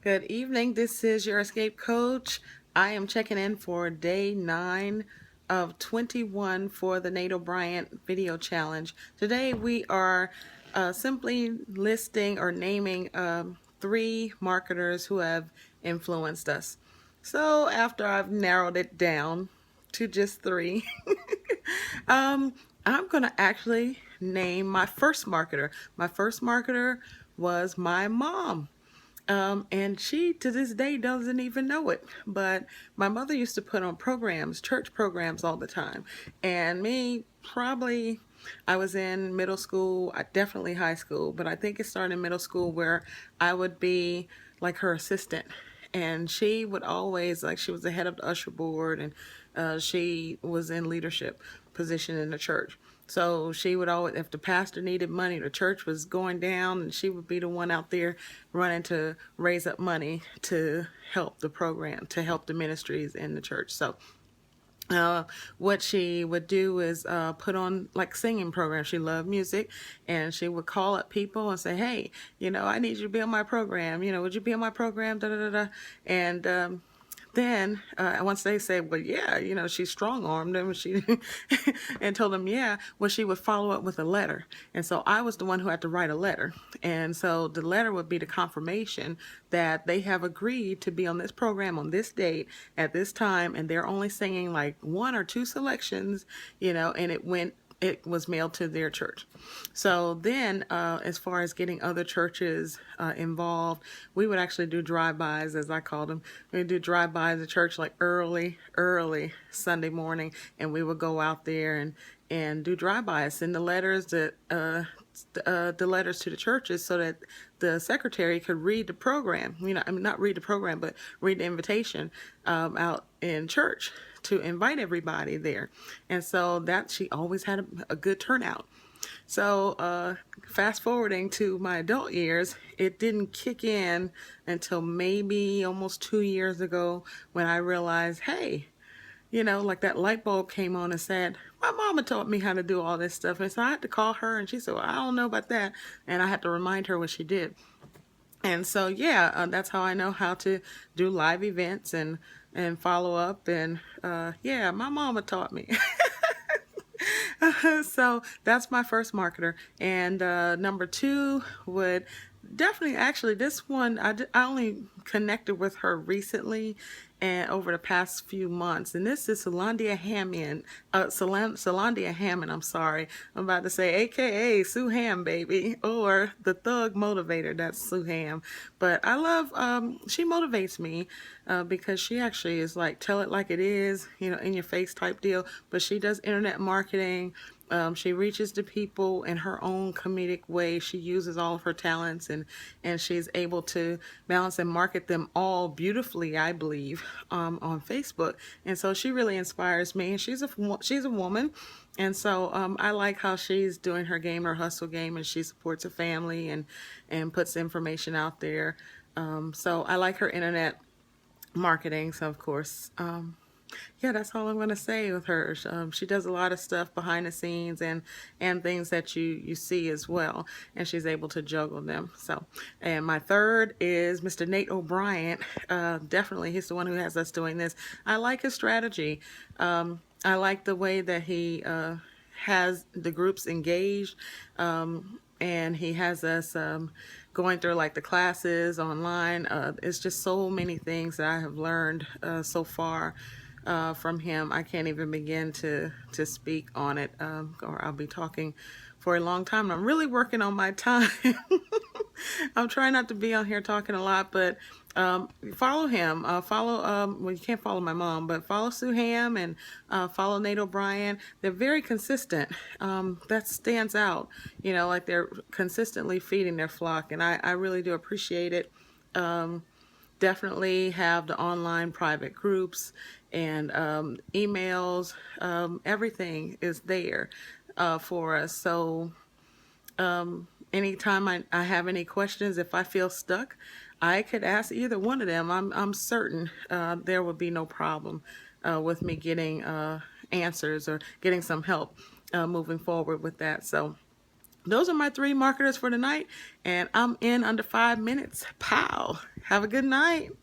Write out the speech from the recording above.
Good evening. This is your escape coach. I am checking in for day 9 of 21 for the Nate O'Brien video challenge. Today we are simply listing or naming 3 marketers who have influenced us. So after I've narrowed it down to just 3, um, I'm going to actually name my first marketer. My first marketer was my mom. And she to this day doesn't even know it. But my mother used to put on programs, church programs all the time. And me, probably, I was in middle school, definitely high school, but I think it started in middle school where I would be like her assistant. And she would always, like, she was the head of the usher board, and she was in leadership position in the church. So she would always, if the pastor needed money, the church was going down, and she would be the one out there running to raise up money to help the program, to help the ministries in the church. So uh, what she would do is put on like singing programs. She loved music, and she would call up people and say, "Hey, I need you to be on my program. Would you be on my program?" Da da da da. And then once they said, "Well, yeah," she strong armed them, she and told them, "Yeah," well, she would follow up with a letter. And so I was the one who had to write a letter. And so the letter would be the confirmation that they have agreed to be on this program on this date at this time, and they're only singing like 1 or 2 selections, and it was mailed to their church. So then, as far as getting other churches involved, we would actually do drive-bys, as I called them. We'd do drive-bys at church like early Sunday morning, and we would go out there and do drive-bys, send the letters to the churches so that the secretary could read the program. Not read the program, but read the invitation out in church to invite everybody there. And so that she always had a good turnout. So fast forwarding to my adult years, it didn't kick in until maybe almost 2 years ago when I realized, hey, like that light bulb came on and said, my mama taught me how to do all this stuff. And so I had to call her, and she said, well, I don't know about that. And I had to remind her what she did. And so, yeah, that's how I know how to do live events and follow up. And yeah, my mama taught me. So that's my first marketer. And number 2 would definitely, actually, this one, I only connected with her recently and over the past few months. And this is Solandia Hammond, I'm sorry. I'm about to say AKA Sue Ham, baby, or the Thug Motivator, that's Sue Ham. But I love, she motivates me because she actually is like, tell it like it is, in your face type deal. But she does internet marketing. She reaches to people in her own comedic way. She uses all of her talents, and she's able to balance and market them all beautifully, I believe, on Facebook. And so she really inspires me. And she's a woman, and so I like how she's doing her game, her hustle game, and she supports her family and puts information out there. So I like her internet marketing. So of course, yeah, that's all I'm going to say with her. She does a lot of stuff behind the scenes and things that you see as well, and she's able to juggle them. So, and my third is Mr. Nate O'Brien. Definitely, he's the one who has us doing this. I like his strategy. I like the way that he has the groups engaged, and he has us going through like the classes online. It's just so many things that I have learned so far from him. I can't even begin to speak on it, or I'll be talking for a long time. I'm really working on my time. I'm trying not to be on here talking a lot, but follow him. Well, you can't follow my mom, but follow Sue Ham and follow Nate O'Brien. They're very consistent. That stands out, like they're consistently feeding their flock, and I really do appreciate it. Definitely have the online private groups and emails. Everything is there for us. So anytime I have any questions, if I feel stuck, I could ask either one of them. I'm certain there would be no problem with me getting answers or getting some help moving forward with that. So those are my 3 marketers for tonight, and I'm in under 5 minutes. Pow! Have a good night.